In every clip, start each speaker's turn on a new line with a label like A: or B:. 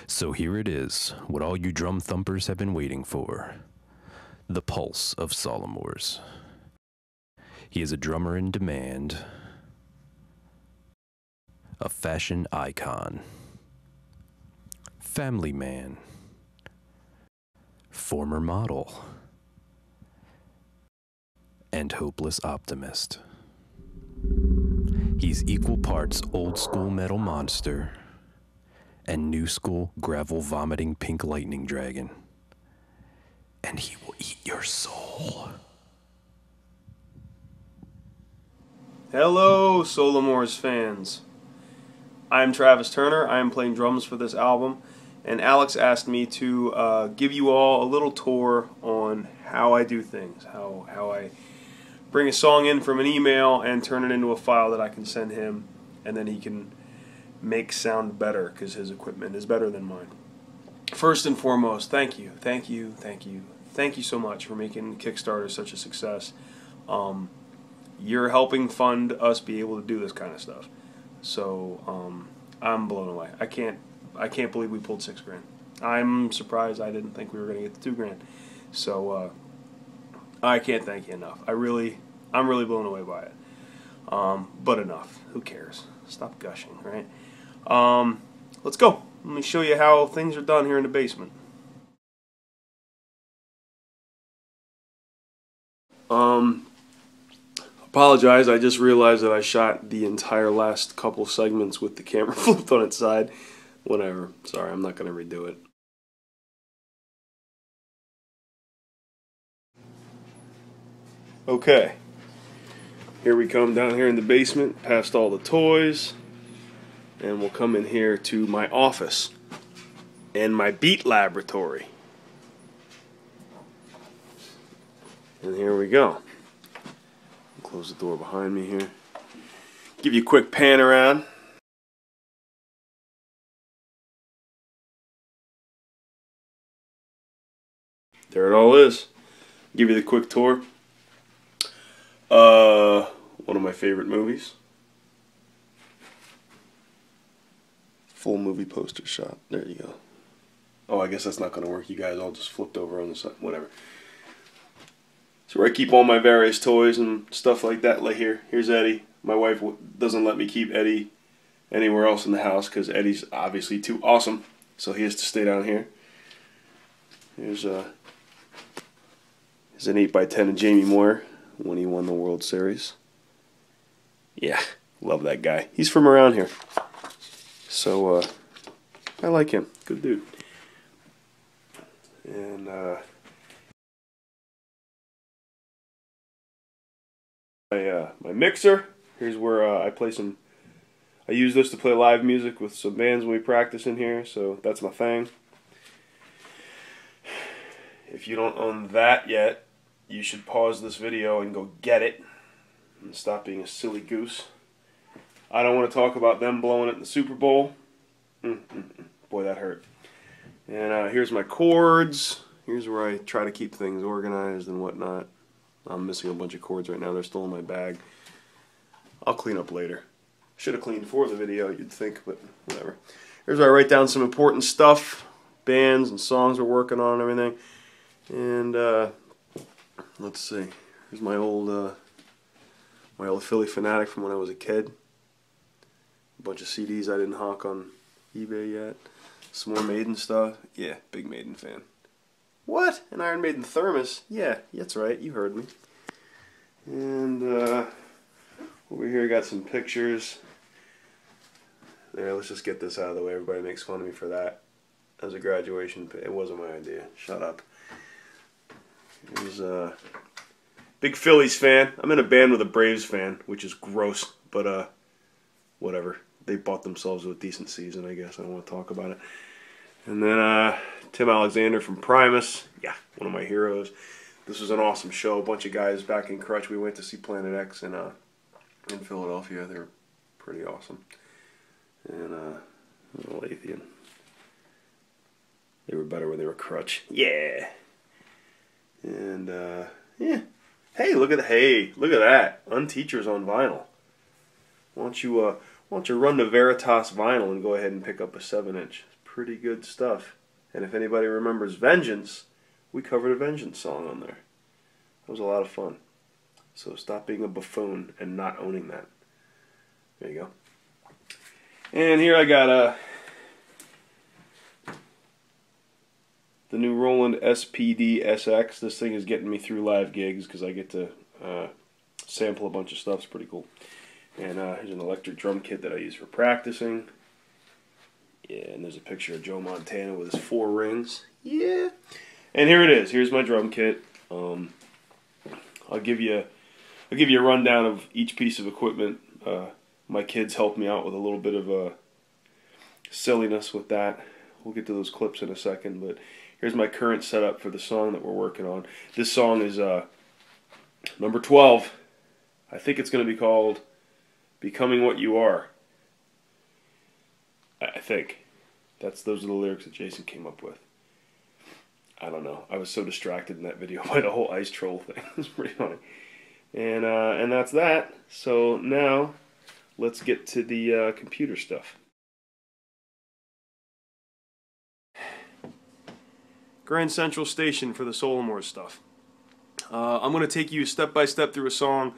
A: So here it is, what all you drum thumpers have been waiting for. The pulse of Solamors. He is a drummer in demand, a fashion icon, family man, former model, and hopeless optimist. He's equal parts old school metal monster and new school gravel vomiting pink lightning dragon. And he will eat your soul.
B: Hello, Solamors fans. I'm Travis Turner. I am playing drums for this album, and Alex asked me to give you all a little tour on how I do things, how I bring a song in from an email and turn it into a file that I can send him, and then he can make sound better because his equipment is better than mine. First and foremost, thank you so much for making Kickstarter such a success. You're helping fund us be able to do this kind of stuff. So I'm blown away. I can't believe we pulled $6 grand. I'm surprised. I didn't think we were going to get to $2 grand. So I can't thank you enough. I'm really blown away by it. But enough. Who cares? Stop gushing, right? Let's go. Let me show you how things are done here in the basement. Apologize, I just realized that I shot the entire last couple segments with the camera flipped on its side. Whatever. Sorry, I'm not going to redo it. Okay. Here we come down here in the basement, past all the toys, and we'll come in here to my office and my beat laboratory. And here we go. Close the door behind me here. Give you a quick pan around. There it all is. Give you the quick tour. One of my favorite movies. Full movie poster shot. There you go. Oh, I guess that's not going to work. You guys all just flipped over on the side. Whatever. So where I keep all my various toys and stuff like that. Like here's Eddie. My wife doesn't let me keep Eddie anywhere else in the house because Eddie's obviously too awesome. So he has to stay down here. Here's an 8x10 of Jamie Moyer when he won the World Series. Yeah, love that guy. He's from around here. So I like him. Good dude. And my mixer. Here's where I play some. I use this to play live music with some bands when we practice in here, so that's my thing. If you don't own that yet, you should pause this video and go get it and stop being a silly goose. I don't want to talk about them blowing it in the Super Bowl. Boy, that hurt. And here's my chords. Here's where I try to keep things organized and whatnot. I'm missing a bunch of chords right now. They're still in my bag. I'll clean up later. Should have cleaned for the video, you'd think, but whatever. Here's where I write down some important stuff, bands and songs we're working on and everything. And let's see. Here's my old Philly Fanatic from when I was a kid. A bunch of CDs I didn't hawk on eBay yet. Some more Maiden stuff. Yeah, big Maiden fan. What? An Iron Maiden thermos? Yeah, that's right. You heard me. And over here I got some pictures. There, let's just get this out of the way. Everybody makes fun of me for that. As a graduation, it wasn't my idea. Shut up. Here's a big Phillies fan. I'm in a band with a Braves fan, which is gross, but whatever. They bought themselves a decent season, I guess. I don't want to talk about it. And then Tim Alexander from Primus. Yeah, one of my heroes. This was an awesome show. A bunch of guys back in Crutch. We went to see Planet X in Philadelphia. They were pretty awesome. And Lathian. They were better when they were Crutch. Yeah. And yeah. Hey, look at that. Unteachers on vinyl. Why don't you run to Veritas Vinyl and go ahead and pick up a 7-inch? It's pretty good stuff. And if anybody remembers Vengeance, we covered a Vengeance song on there. That was a lot of fun. So stop being a buffoon and not owning that. There you go. And here I got the new Roland SPD SX. This thing is getting me through live gigs because I get to sample a bunch of stuff. It's pretty cool. And here's an electric drum kit that I use for practicing. Yeah, and there's a picture of Joe Montana with his 4 rings. Yeah. And here it is. Here's my drum kit. I'll give you a rundown of each piece of equipment. My kids helped me out with a little bit of silliness with that. We'll get to those clips in a second, but here's my current setup for the song that we're working on. This song is number 12. I think it's going to be called Becoming What You Are. I think. Those are the lyrics that Jason came up with. I don't know. I was so distracted in that video by the whole ice troll thing. It's pretty funny. And that's that. So now let's get to the computer stuff. Grand Central Station for the Solamors stuff. I'm going to take you step by step through a song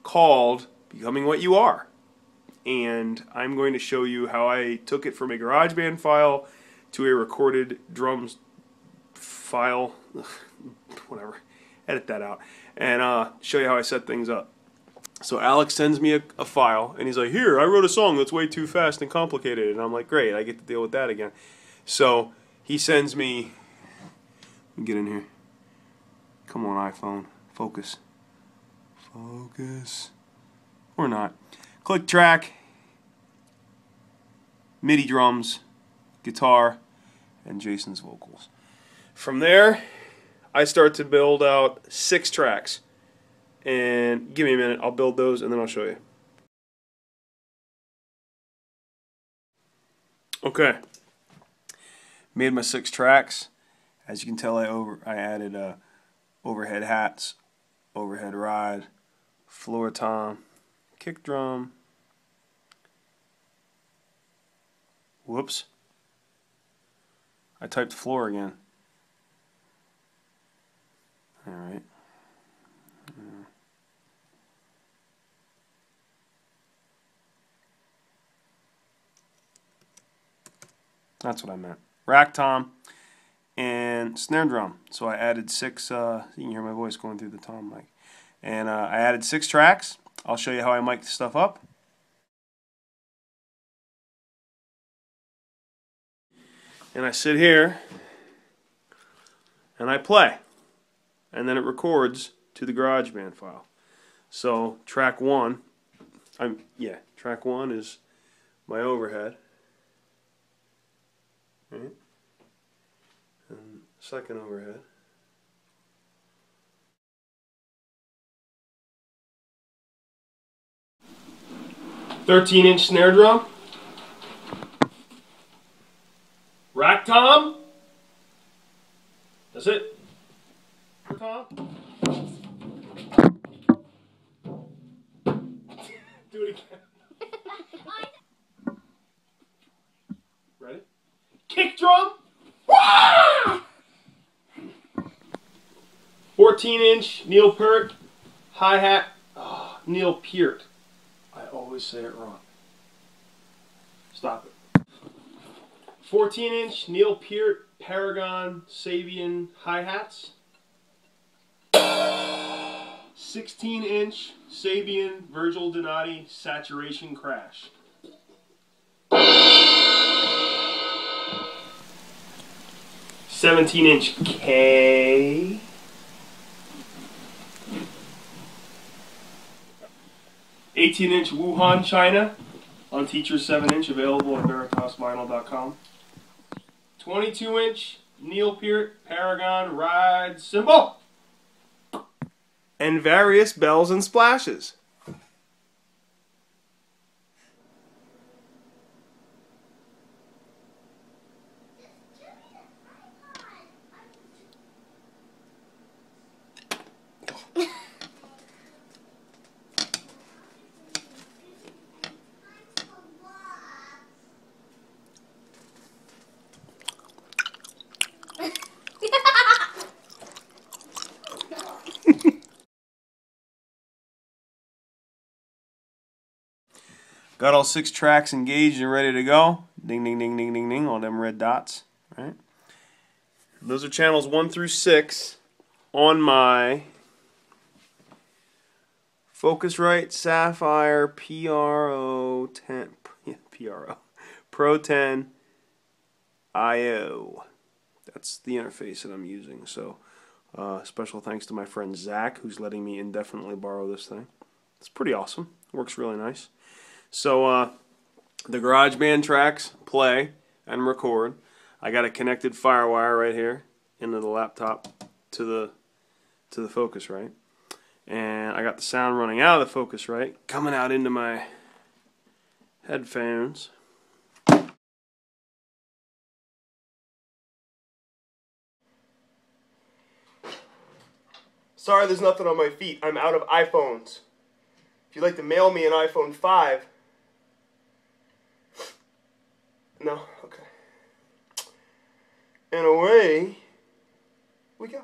B: called Becoming What You Are. And I'm going to show you how I took it from a GarageBand file to a recorded drums file. Whatever. Edit that out. And show you how I set things up. So Alex sends me a file, and he's like, here, I wrote a song that's way too fast and complicated. And I'm like, great, I get to deal with that again. So he sends me... Let me get in here. Come on, iPhone. Focus. Focus. Or not. Click track. MIDI drums. Guitar. And Jason's vocals. From there, I start to build out 6 tracks. And give me a minute. I'll build those and then I'll show you. Okay. Made my 6 tracks. As you can tell, I added overhead hats, overhead ride, floor tom, kick drum. Whoops. I typed floor again. Alright. That's what I meant. Rack tom and snare drum. So I added 6, you can hear my voice going through the tom mic. And I added 6 tracks. I'll show you how I mic the stuff up. And I sit here and I play. And then it records to the GarageBand file. So track 1, track 1 is my overhead. Right? And second overhead. "13-inch snare drum. Rack tom. That's it. Tom. Do it again. Ready? Kick drum. 14-inch Neil Peart hi-hat. Oh, Neil Peart. I always say it wrong. Stop it. 14-inch Neil Peart Paragon Sabian hi-hats. 16-inch Sabian Virgil Donati Saturation Crash. 17-inch K. 18-inch Wuhan China on Teacher 7-inch, available at VeritasVinyl.com. 22-inch Neil Peart Paragon Ride Cymbal. And various bells and splashes. Got all 6 tracks engaged and ready to go. Ding, ding, ding, ding, ding, ding. All them red dots. Right. Those are channels 1 through 6 on my Focusrite Sapphire Pro 10 Pro 10 IO. That's the interface that I'm using. So special thanks to my friend Zach, who's letting me indefinitely borrow this thing. It's pretty awesome. Works really nice. So the GarageBand tracks play and record. I got a connected FireWire right here into the laptop to the Focusrite, and I got the sound running out of the Focusrite coming out into my headphones.
C: Sorry, there's nothing on my feet. I'm out of iPhones. If you'd like to mail me an iPhone 5. No? Okay. And away we go.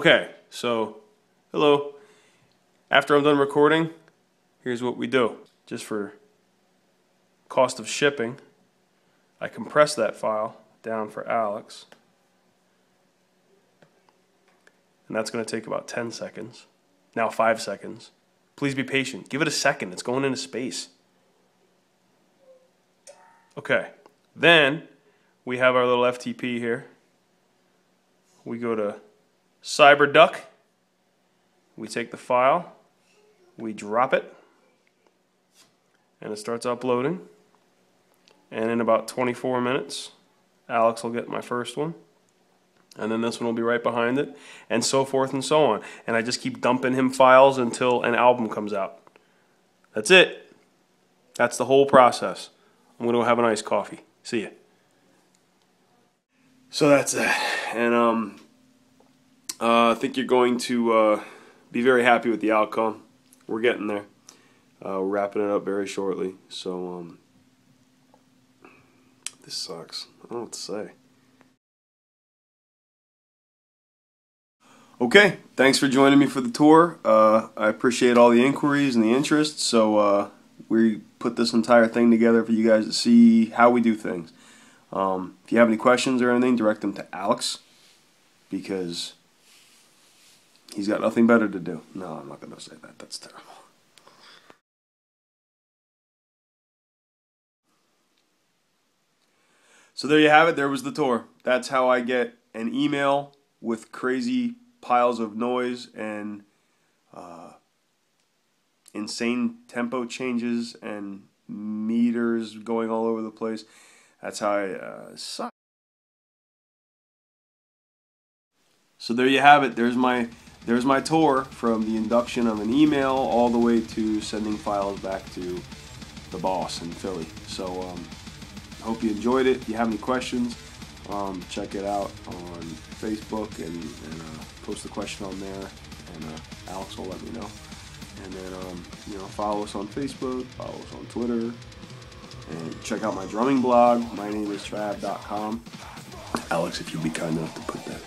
B: Okay, so, hello. After I'm done recording, here's what we do. Just for cost of shipping, I compress that file down for Alex. And that's going to take about 10 seconds. Now 5 seconds. Please be patient. Give it a second. It's going into space. Okay. Then we have our little FTP here. We go to CyberDuck. We take the file. We drop it. And it starts uploading. And in about 24 minutes, Alex will get my first one. And then this one will be right behind it, and so forth and so on. And I just keep dumping him files until an album comes out. That's it. That's the whole process. I'm going to go have an iced coffee. See ya. So that's it. And I think you're going to be very happy with the outcome. We're getting there. We're wrapping it up very shortly. So this sucks. I don't know what to say. Okay, thanks for joining me for the tour. I appreciate all the inquiries and the interest, so we put this entire thing together for you guys to see how we do things. If you have any questions or anything, direct them to Alex, because he's got nothing better to do. No, I'm not going to say that. That's terrible. So there you have it. There was the tour. That's how I get an email with crazy piles of noise and insane tempo changes and meters going all over the place. That's how I suck. So there you have it. There's my tour from the induction of an email all the way to sending files back to the boss in Philly. So I hope you enjoyed it. If you have any questions, check it out on Facebook and post the question on there, and Alex will let me know. And then follow us on Facebook, follow us on Twitter, and check out my drumming blog, mynameIstrav.com. Alex, if you'd be kind enough to put that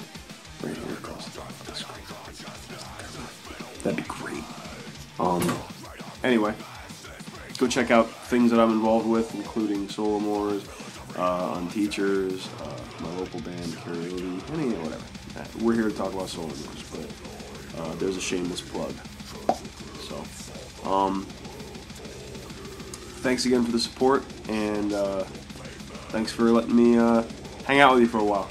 B: right here across the screen, that'd be great. Anyway, go check out things that I'm involved with, including Solamors, on Teachers, my local band, karaoke, whatever. We're here to talk about Solamors, but there's a shameless plug. So, thanks again for the support, and thanks for letting me hang out with you for a while.